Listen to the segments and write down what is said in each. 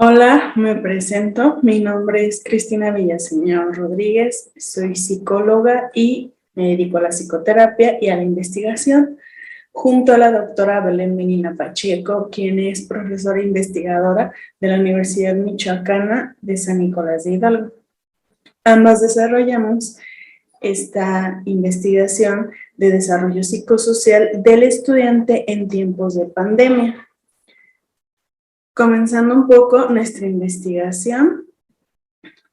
Hola, me presento. Mi nombre es Cristina Villaseñor Rodríguez. Soy psicóloga y me dedico a la psicoterapia y a la investigación, junto a la doctora Belén Menina Pacheco, quien es profesora investigadora de la Universidad Michoacana de San Nicolás de Hidalgo. Ambas desarrollamos esta investigación de desarrollo psicosocial del estudiante en tiempos de pandemia. Comenzando un poco nuestra investigación,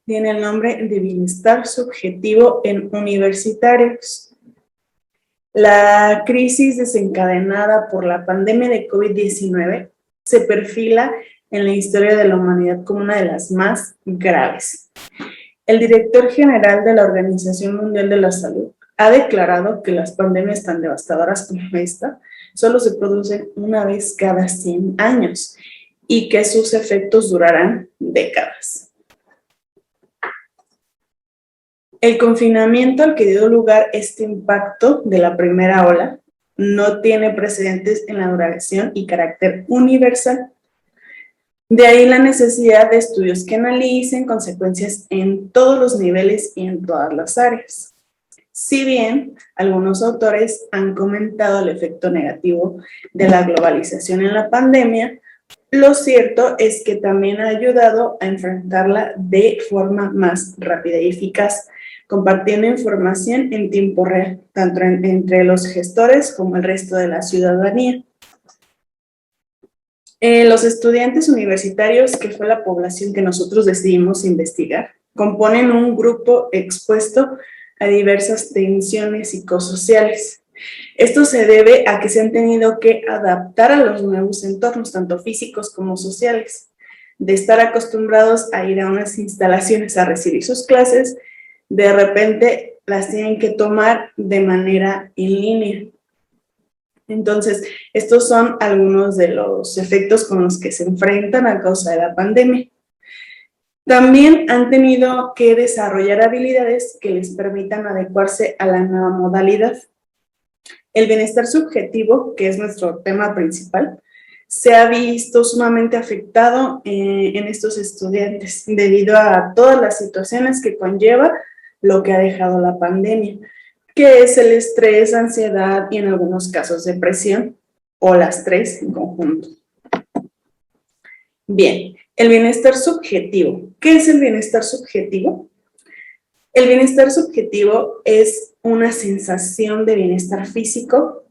tiene el nombre de bienestar subjetivo en universitarios. La crisis desencadenada por la pandemia de COVID-19 se perfila en la historia de la humanidad como una de las más graves. El director general de la Organización Mundial de la Salud ha declarado que las pandemias tan devastadoras como esta solo se producen una vez cada 100 años y que sus efectos durarán décadas. El confinamiento al que dio lugar este impacto de la primera ola no tiene precedentes en la duración y carácter universal. De ahí la necesidad de estudios que analicen consecuencias en todos los niveles y en todas las áreas. Si bien algunos autores han comentado el efecto negativo de la globalización en la pandemia, lo cierto es que también ha ayudado a enfrentarla de forma más rápida y eficaz, compartiendo información en tiempo real, tanto entre los gestores como el resto de la ciudadanía. Los estudiantes universitarios, que fue la población que nosotros decidimos investigar, componen un grupo expuesto a diversas tensiones psicosociales. Esto se debe a que se han tenido que adaptar a los nuevos entornos, tanto físicos como sociales, de estar acostumbrados a ir a unas instalaciones a recibir sus clases, de repente las tienen que tomar de manera en línea. Entonces, estos son algunos de los efectos con los que se enfrentan a causa de la pandemia. También han tenido que desarrollar habilidades que les permitan adecuarse a la nueva modalidad. El bienestar subjetivo, que es nuestro tema principal, se ha visto sumamente afectado en estos estudiantes debido a todas las situaciones que conlleva lo que ha dejado la pandemia, que es el estrés, ansiedad y en algunos casos depresión, o las tres en conjunto. Bien, el bienestar subjetivo. ¿Qué es el bienestar subjetivo? El bienestar subjetivo es una sensación de bienestar físico,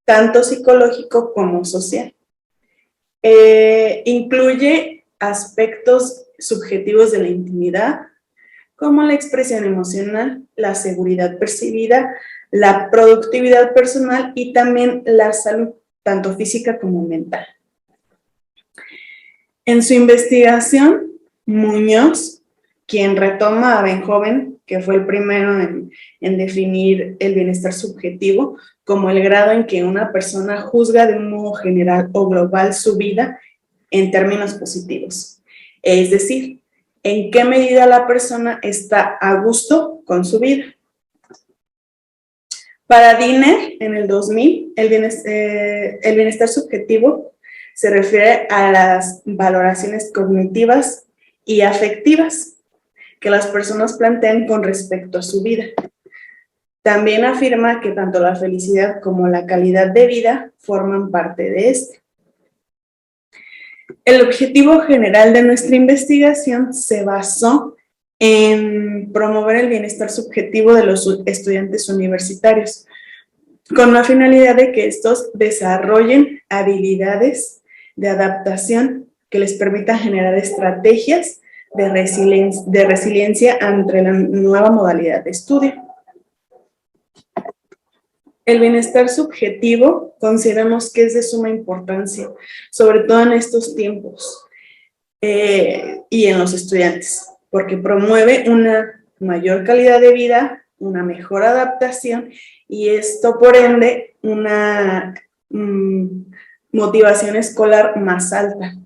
tanto psicológico como social. Incluye aspectos subjetivos de la intimidad, como la expresión emocional, la seguridad percibida, la productividad personal y también la salud, tanto física como mental. En su investigación, Muñoz, quien retoma a Benjoven, que fue el primero en definir el bienestar subjetivo como el grado en que una persona juzga de un modo general o global su vida en términos positivos. Es decir, en qué medida la persona está a gusto con su vida. Para Diner, en el 2000, el bienestar subjetivo se refiere a las valoraciones cognitivas y afectivas que las personas plantean con respecto a su vida. También afirma que tanto la felicidad como la calidad de vida forman parte de este. El objetivo general de nuestra investigación se basó en promover el bienestar subjetivo de los estudiantes universitarios, con la finalidad de que estos desarrollen habilidades de adaptación que les permitan generar estrategias de resiliencia ante la nueva modalidad de estudio. El bienestar subjetivo consideramos que es de suma importancia, sobre todo en estos tiempos y en los estudiantes, porque promueve una mayor calidad de vida, una mejor adaptación y esto por ende una motivación escolar más alta.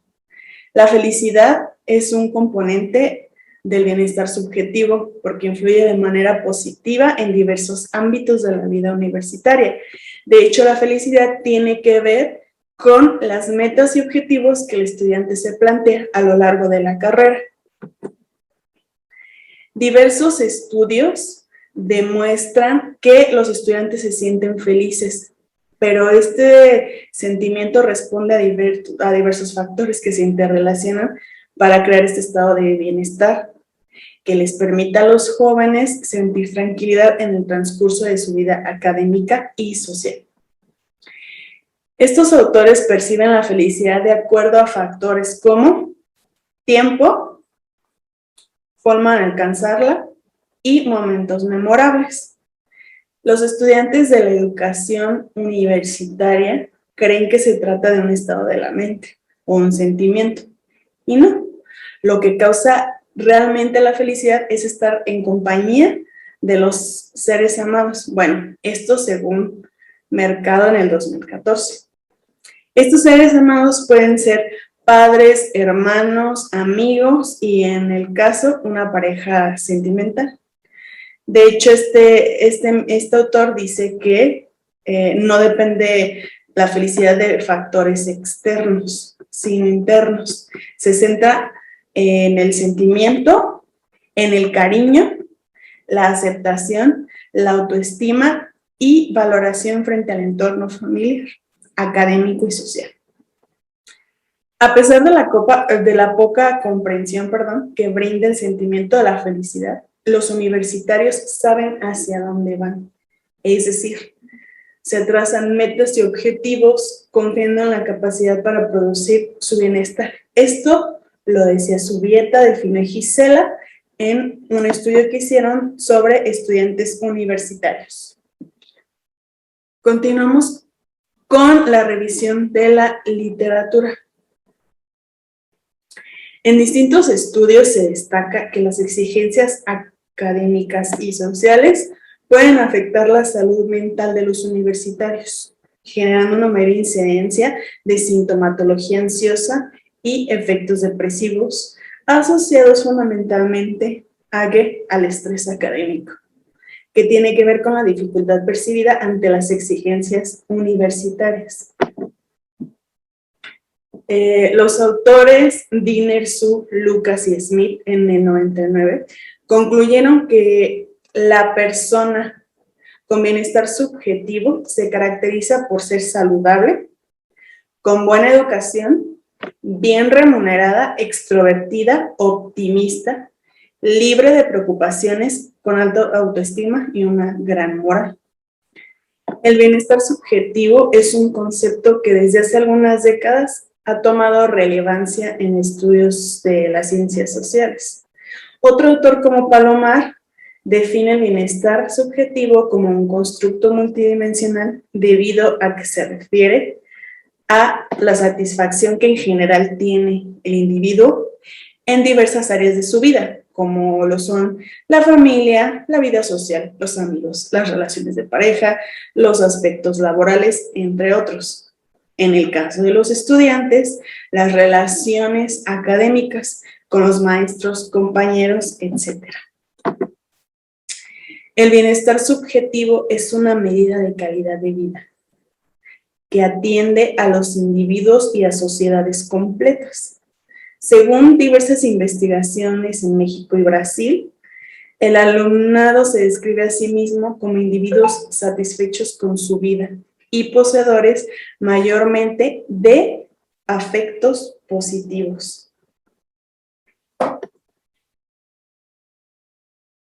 La felicidad es un componente del bienestar subjetivo porque influye de manera positiva en diversos ámbitos de la vida universitaria. De hecho, la felicidad tiene que ver con las metas y objetivos que el estudiante se plantea a lo largo de la carrera. Diversos estudios demuestran que los estudiantes se sienten felices, pero este sentimiento responde a diversos factores que se interrelacionan para crear este estado de bienestar que les permita a los jóvenes sentir tranquilidad en el transcurso de su vida académica y social. Estos autores perciben la felicidad de acuerdo a factores como tiempo, forma de alcanzarla y momentos memorables. Los estudiantes de la educación universitaria creen que se trata de un estado de la mente o un sentimiento, y no. Lo que causa realmente la felicidad es estar en compañía de los seres amados. Bueno, esto según Mercado en el 2014. Estos seres amados pueden ser padres, hermanos, amigos y en el caso una pareja sentimental. De hecho, este autor dice que no depende la felicidad de factores externos, sino internos. Se centra en el sentimiento, en el cariño, la aceptación, la autoestima y valoración frente al entorno familiar, académico y social. A pesar de la poca comprensión, que brinda el sentimiento de la felicidad, los universitarios saben hacia dónde van. Es decir, se trazan metas y objetivos confiando en la capacidad para producir su bienestar. Esto lo decía Zubieta, definió Gisela en un estudio que hicieron sobre estudiantes universitarios. Continuamos con la revisión de la literatura. En distintos estudios se destaca que las exigencias académicas y sociales pueden afectar la salud mental de los universitarios, generando una mayor incidencia de sintomatología ansiosa y efectos depresivos asociados fundamentalmente al estrés académico, que tiene que ver con la dificultad percibida ante las exigencias universitarias. Los autores Diner, Su, Lucas y Smith en el 99 concluyeron que la persona con bienestar subjetivo se caracteriza por ser saludable, con buena educación, bien remunerada, extrovertida, optimista, libre de preocupaciones, con alta autoestima y una gran moral. El bienestar subjetivo es un concepto que desde hace algunas décadas ha tomado relevancia en estudios de las ciencias sociales. Otro autor como Palomar define el bienestar subjetivo como un constructo multidimensional debido a que se refiere a la satisfacción que en general tiene el individuo en diversas áreas de su vida, como lo son la familia, la vida social, los amigos, las relaciones de pareja, los aspectos laborales, entre otros. En el caso de los estudiantes, las relaciones académicas con los maestros, compañeros, etc. El bienestar subjetivo es una medida de calidad de vida que atiende a los individuos y a sociedades completas. Según diversas investigaciones en México y Brasil, el alumnado se describe a sí mismo como individuos satisfechos con su vida y poseedores mayormente de afectos positivos.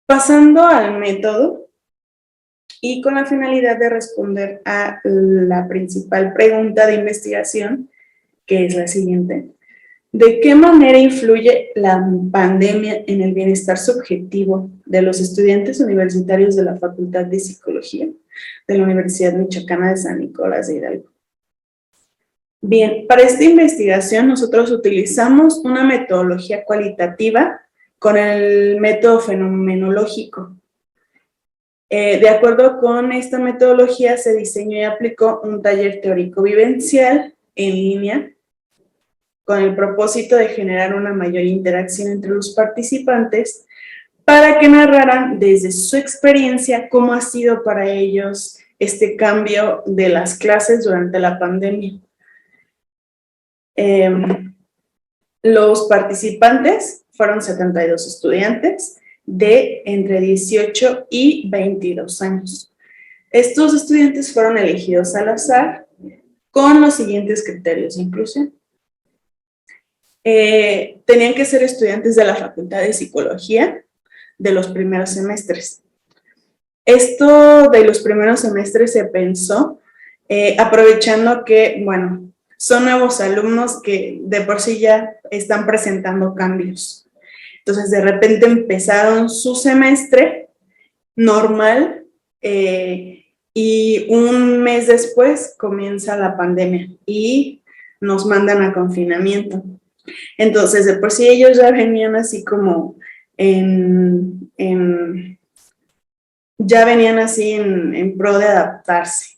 Pasando al método, y con la finalidad de responder a la principal pregunta de investigación, que es la siguiente: ¿de qué manera influye la pandemia en el bienestar subjetivo de los estudiantes universitarios de la Facultad de Psicología de la Universidad Michoacana de San Nicolás de Hidalgo? Bien, para esta investigación nosotros utilizamos una metodología cualitativa con el método fenomenológico. De acuerdo con esta metodología se diseñó y aplicó un taller teórico vivencial en línea con el propósito de generar una mayor interacción entre los participantes para que narraran desde su experiencia cómo ha sido para ellos este cambio de las clases durante la pandemia. Los participantes fueron 72 estudiantes de entre 18 y 22 años. Estos estudiantes fueron elegidos al azar con los siguientes criterios de inclusión. Tenían que ser estudiantes de la Facultad de Psicología de los primeros semestres. Esto de los primeros semestres se pensó aprovechando que, bueno, son nuevos alumnos que de por sí ya están presentando cambios. Entonces, de repente empezaron su semestre normal y un mes después comienza la pandemia y nos mandan a confinamiento. Entonces, de por sí ellos ya venían así como ya venían así en pro de adaptarse.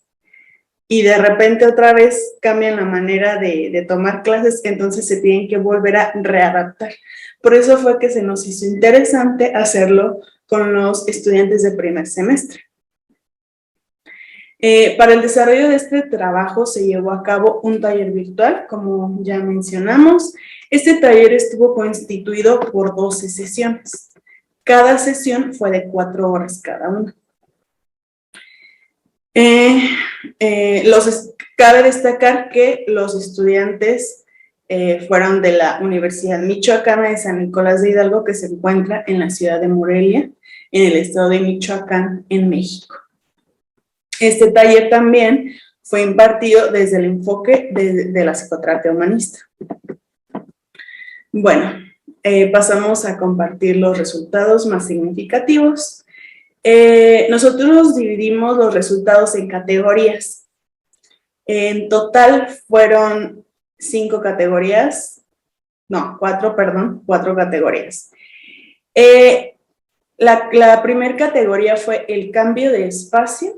Y de repente otra vez cambian la manera de tomar clases, entonces se tienen que volver a readaptar. Por eso fue que se nos hizo interesante hacerlo con los estudiantes de primer semestre. Para el desarrollo de este trabajo se llevó a cabo un taller virtual, como ya mencionamos. Este taller estuvo constituido por 12 sesiones. Cada sesión fue de 4 horas cada una. Cabe destacar que los estudiantes fueron de la Universidad Michoacana de San Nicolás de Hidalgo, que se encuentra en la ciudad de Morelia, en el estado de Michoacán, en México. Este taller también fue impartido desde el enfoque de la psicoterapia humanista. Bueno, pasamos a compartir los resultados más significativos. Nosotros dividimos los resultados en categorías. En total fueron 4 categorías. La primera categoría fue el cambio de espacio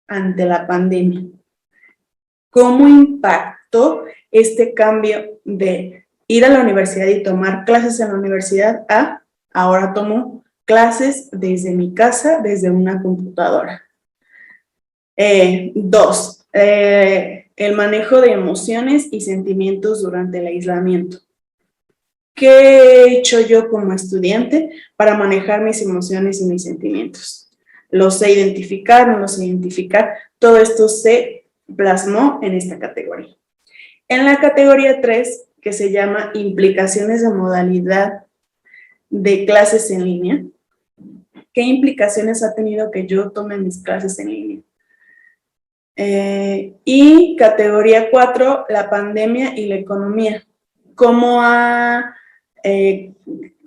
ante la pandemia. ¿Cómo impactó este cambio de ir a la universidad y tomar clases en la universidad a ahora tomo clases desde mi casa, desde una computadora? 2. El manejo de emociones y sentimientos durante el aislamiento. ¿Qué he hecho yo como estudiante para manejar mis emociones y mis sentimientos? Los sé identificar, no los sé identificar. Todo esto se plasmó en esta categoría. En la categoría 3, que se llama implicaciones de modalidad de clases en línea, ¿qué implicaciones ha tenido que yo tome mis clases en línea? Y categoría 4, la pandemia y la economía. ¿Cómo ha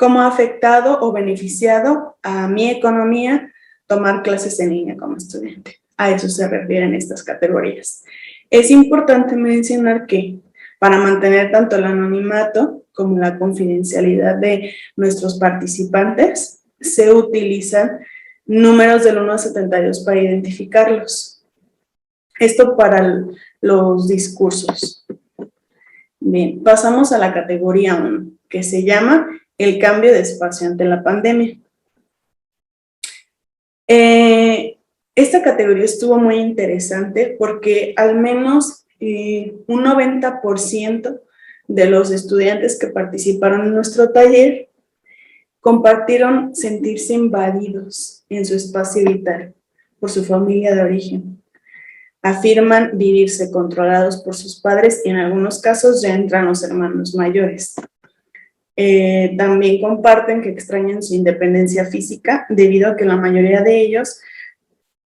afectado o beneficiado a mi economía tomar clases en línea como estudiante? A eso se refieren estas categorías. Es importante mencionar que para mantener tanto el anonimato como la confidencialidad de nuestros participantes, se utilizan números del 1 al 72 para identificarlos. Esto para los discursos. Bien, pasamos a la categoría 1, que se llama el cambio de espacio ante la pandemia. Esta categoría estuvo muy interesante porque al menos un 90% de los estudiantes que participaron en nuestro taller compartieron sentirse invadidos en su espacio vital por su familia de origen. Afirman vivirse controlados por sus padres y en algunos casos ya entran los hermanos mayores. También comparten que extrañan su independencia física debido a que la mayoría de ellos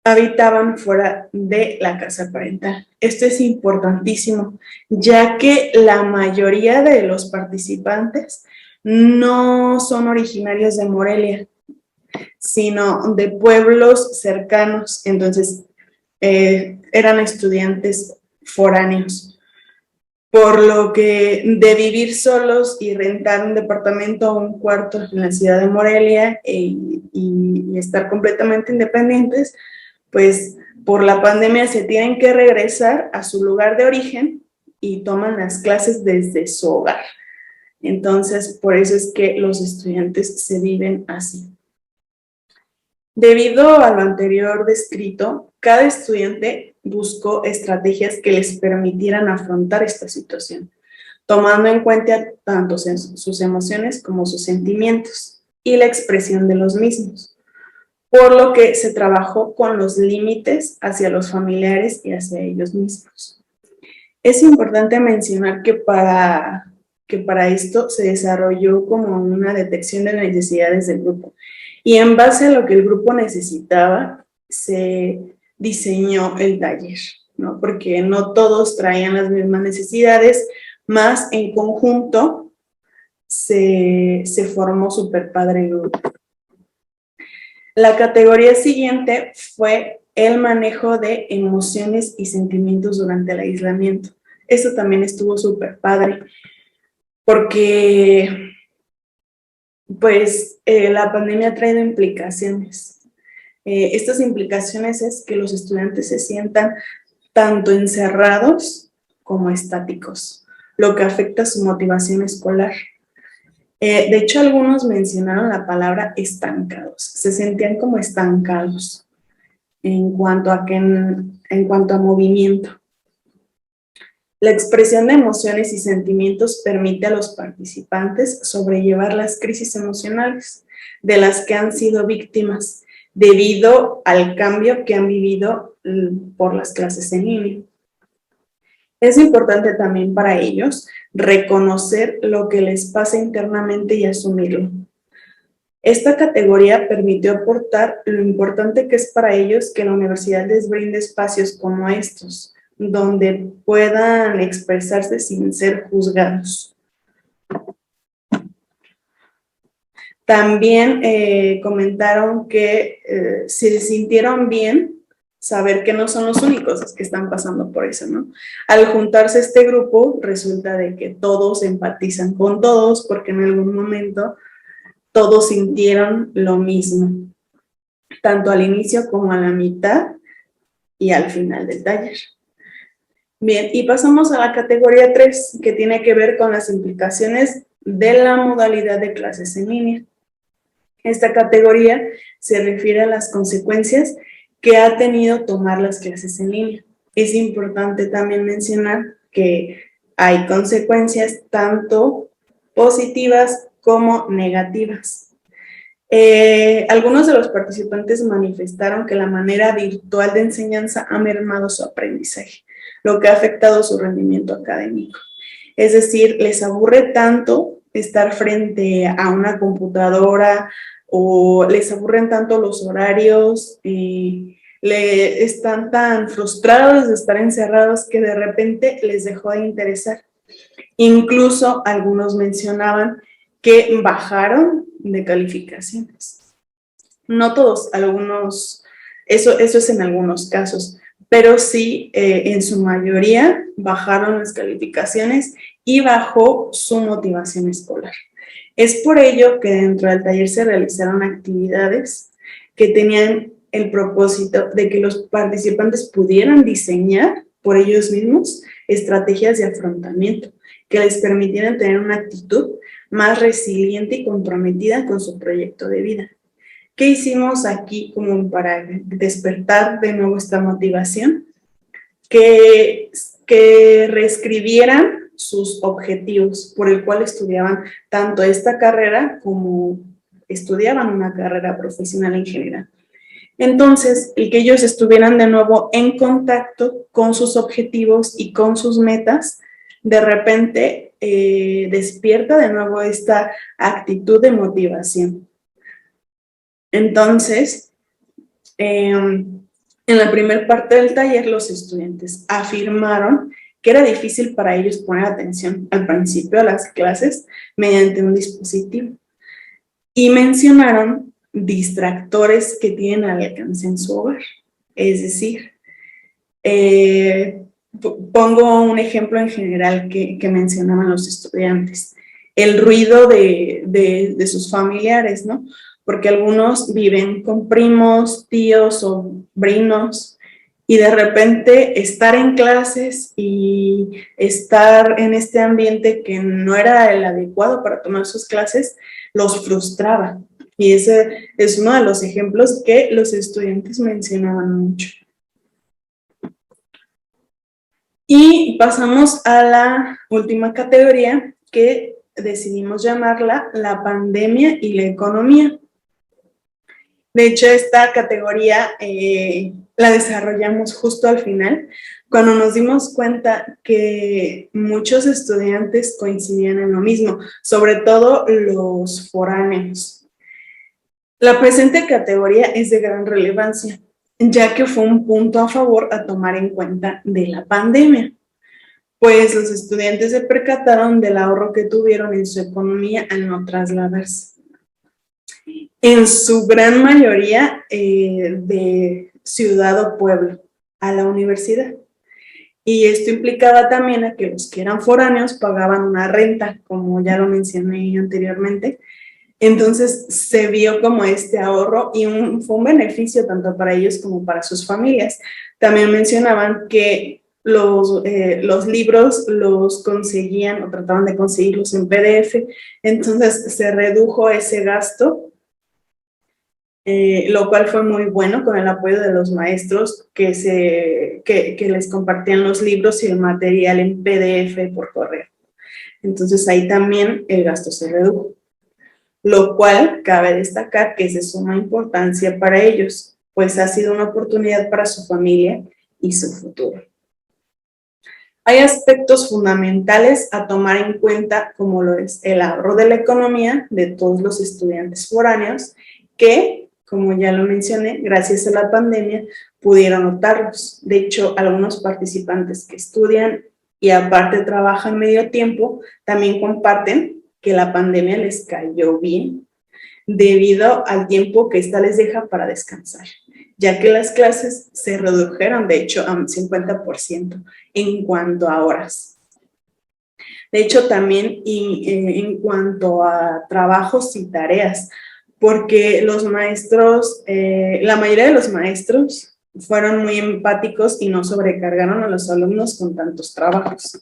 habitaban fuera de la casa parental. Esto es importantísimo, ya que la mayoría de los participantes no son originarios de Morelia, sino de pueblos cercanos. Entonces, eran estudiantes foráneos, por lo que de vivir solos y rentar un departamento o un cuarto en la ciudad de Morelia y estar completamente independientes, pues por la pandemia se tienen que regresar a su lugar de origen y toman las clases desde su hogar. Entonces, por eso es que los estudiantes se viven así. Debido a lo anterior descrito, cada estudiante buscó estrategias que les permitieran afrontar esta situación. tomando en cuenta tanto sus emociones como sus sentimientos y la expresión de los mismos, por lo que se trabajó con los límites hacia los familiares y hacia ellos mismos. Es importante mencionar que para esto se desarrolló como una detección de necesidades del grupo, y en base a lo que el grupo necesitaba, se diseñó el taller, ¿no? Porque no todos traían las mismas necesidades, más en conjunto se formó súper padre el grupo. La categoría siguiente fue el manejo de emociones y sentimientos durante el aislamiento. Esto también estuvo súper padre, porque pues la pandemia ha traído implicaciones. Estas implicaciones es que los estudiantes se sientan tanto encerrados como estáticos, lo que afecta su motivación escolar. De hecho, algunos mencionaron la palabra estancados, se sentían como estancados en cuanto a movimiento. La expresión de emociones y sentimientos permite a los participantes sobrellevar las crisis emocionales de las que han sido víctimas debido al cambio que han vivido por las clases en línea. Es importante también para ellos reconocer lo que les pasa internamente y asumirlo. Esta categoría permitió aportar lo importante que es para ellos que la universidad les brinde espacios como estos, donde puedan expresarse sin ser juzgados. También comentaron que se sintieron bien saber que no son los únicos que están pasando por eso, ¿no? Al juntarse este grupo, resulta de que todos empatizan con todos, porque en algún momento todos sintieron lo mismo, tanto al inicio como a la mitad y al final del taller. Bien, y pasamos a la categoría 3, que tiene que ver con las implicaciones de la modalidad de clases en línea. Esta categoría se refiere a las consecuencias que ha tenido tomar las clases en línea. Es importante también mencionar que hay consecuencias tanto positivas como negativas. Algunos de los participantes manifestaron que la manera virtual de enseñanza ha mermado su aprendizaje, lo que ha afectado su rendimiento académico. Es decir, les aburre tanto estar frente a una computadora, o les aburren tanto los horarios, están tan frustrados de estar encerrados que de repente les dejó de interesar. Incluso algunos mencionaban que bajaron de calificaciones. No todos, algunos, eso es en algunos casos, pero sí en su mayoría bajaron las calificaciones y bajó su motivación escolar. Es por ello que dentro del taller se realizaron actividades que tenían el propósito de que los participantes pudieran diseñar por ellos mismos estrategias de afrontamiento que les permitieran tener una actitud más resiliente y comprometida con su proyecto de vida. ¿Qué hicimos aquí como para despertar de nuevo esta motivación? Que reescribieran sus objetivos por el cual estudiaban tanto esta carrera como estudiaban una carrera profesional en general. Entonces, el que ellos estuvieran de nuevo en contacto con sus objetivos y con sus metas, de repente despierta de nuevo esta actitud de motivación. Entonces, en la primera parte del taller, los estudiantes afirmaron que era difícil para ellos poner atención al principio a las clases mediante un dispositivo, y mencionaron distractores que tienen al alcance en su hogar. Es decir, pongo un ejemplo en general que mencionaban los estudiantes: el ruido de sus familiares, ¿no? Porque algunos viven con primos, tíos, sobrinos, y de repente estar en clases y estar en este ambiente que no era el adecuado para tomar sus clases, los frustraba. Y ese es uno de los ejemplos que los estudiantes mencionaban mucho. Y pasamos a la última categoría que decidimos llamarla la pandemia y la economía. De hecho, esta categoría la desarrollamos justo al final, cuando nos dimos cuenta que muchos estudiantes coincidían en lo mismo, sobre todo los foráneos. La presente categoría es de gran relevancia, ya que fue un punto a favor a tomar en cuenta de la pandemia, pues los estudiantes se percataron del ahorro que tuvieron en su economía al no trasladarse. En su gran mayoría de ciudad o pueblo a la universidad. Y esto implicaba también a que los que eran foráneos pagaban una renta, como ya lo mencioné anteriormente. Entonces se vio como este ahorro y fue un beneficio tanto para ellos como para sus familias. También mencionaban que los libros los conseguían o trataban de conseguirlos en PDF, entonces se redujo ese gasto, lo cual fue muy bueno con el apoyo de los maestros que les compartían los libros y el material en PDF por correo. Entonces ahí también el gasto se redujo, lo cual cabe destacar que es de suma importancia para ellos, pues ha sido una oportunidad para su familia y su futuro. Hay aspectos fundamentales a tomar en cuenta, como lo es el ahorro de la economía de todos los estudiantes foráneos que, como ya lo mencioné, gracias a la pandemia pudieron notarlos. De hecho, algunos participantes que estudian y aparte trabajan medio tiempo, también comparten que la pandemia les cayó bien debido al tiempo que ésta les deja para descansar, ya que las clases se redujeron, de hecho, a un 50% en cuanto a horas. De hecho, también en cuanto a trabajos y tareas, porque los maestros, la mayoría de los maestros fueron muy empáticos y no sobrecargaron a los alumnos con tantos trabajos.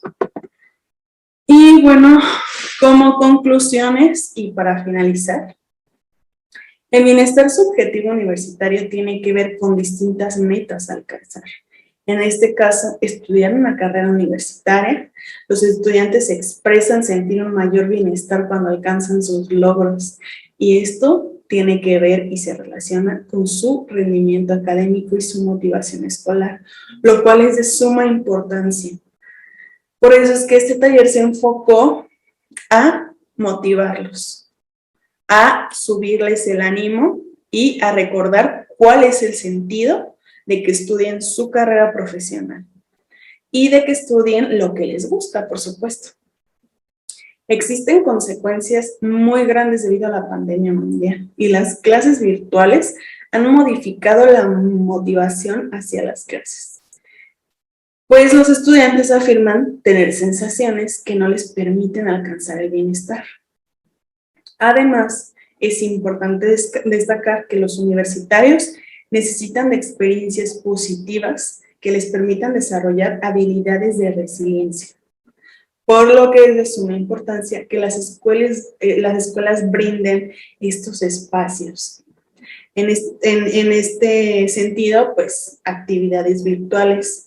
Y bueno, como conclusiones y para finalizar, el bienestar subjetivo universitario tiene que ver con distintas metas a alcanzar. En este caso, estudiar una carrera universitaria, los estudiantes expresan sentir un mayor bienestar cuando alcanzan sus logros, y esto tiene que ver y se relaciona con su rendimiento académico y su motivación escolar, lo cual es de suma importancia. Por eso es que este taller se enfocó a motivarlos, a subirles el ánimo y a recordar cuál es el sentido de que estudien su carrera profesional y de que estudien lo que les gusta, por supuesto. Existen consecuencias muy grandes debido a la pandemia mundial y las clases virtuales han modificado la motivación hacia las clases. Pues los estudiantes afirman tener sensaciones que no les permiten alcanzar el bienestar. Además, es importante destacar que los universitarios necesitan de experiencias positivas que les permitan desarrollar habilidades de resiliencia, por lo que es de suma importancia que las escuelas brinden estos espacios. En este sentido, pues, actividades virtuales,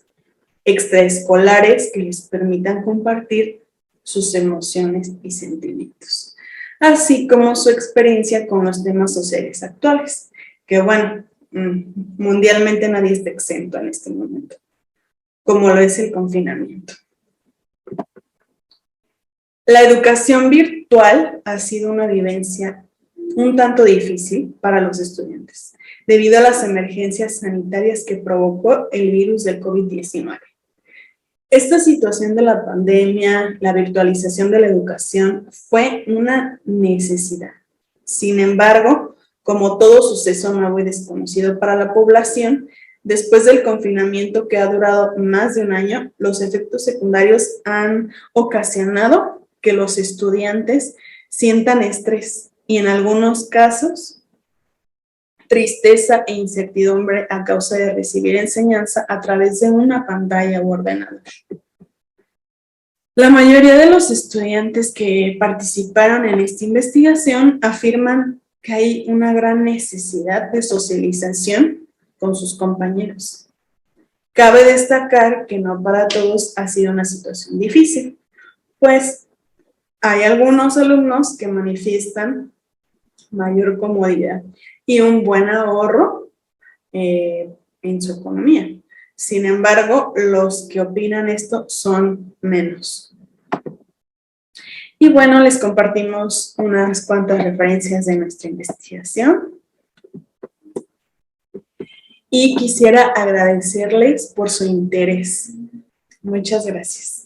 extraescolares que les permitan compartir sus emociones y sentimientos, así como su experiencia con los temas sociales actuales, que bueno, mundialmente nadie está exento en este momento, como lo es el confinamiento. La educación virtual ha sido una vivencia un tanto difícil para los estudiantes, debido a las emergencias sanitarias que provocó el virus del COVID-19. Esta situación de la pandemia, la virtualización de la educación, fue una necesidad. Sin embargo, como todo suceso nuevo y desconocido para la población, después del confinamiento que ha durado más de un año, los efectos secundarios han ocasionado que los estudiantes sientan estrés y en algunos casos tristeza e incertidumbre a causa de recibir enseñanza a través de una pantalla u ordenador. La mayoría de los estudiantes que participaron en esta investigación afirman que hay una gran necesidad de socialización con sus compañeros. Cabe destacar que no para todos ha sido una situación difícil, pues hay algunos alumnos que manifiestan mayor comodidad y un buen ahorro en su economía. Sin embargo, los que opinan esto son menos. Y bueno, les compartimos unas cuantas referencias de nuestra investigación. Y quisiera agradecerles por su interés. Muchas gracias.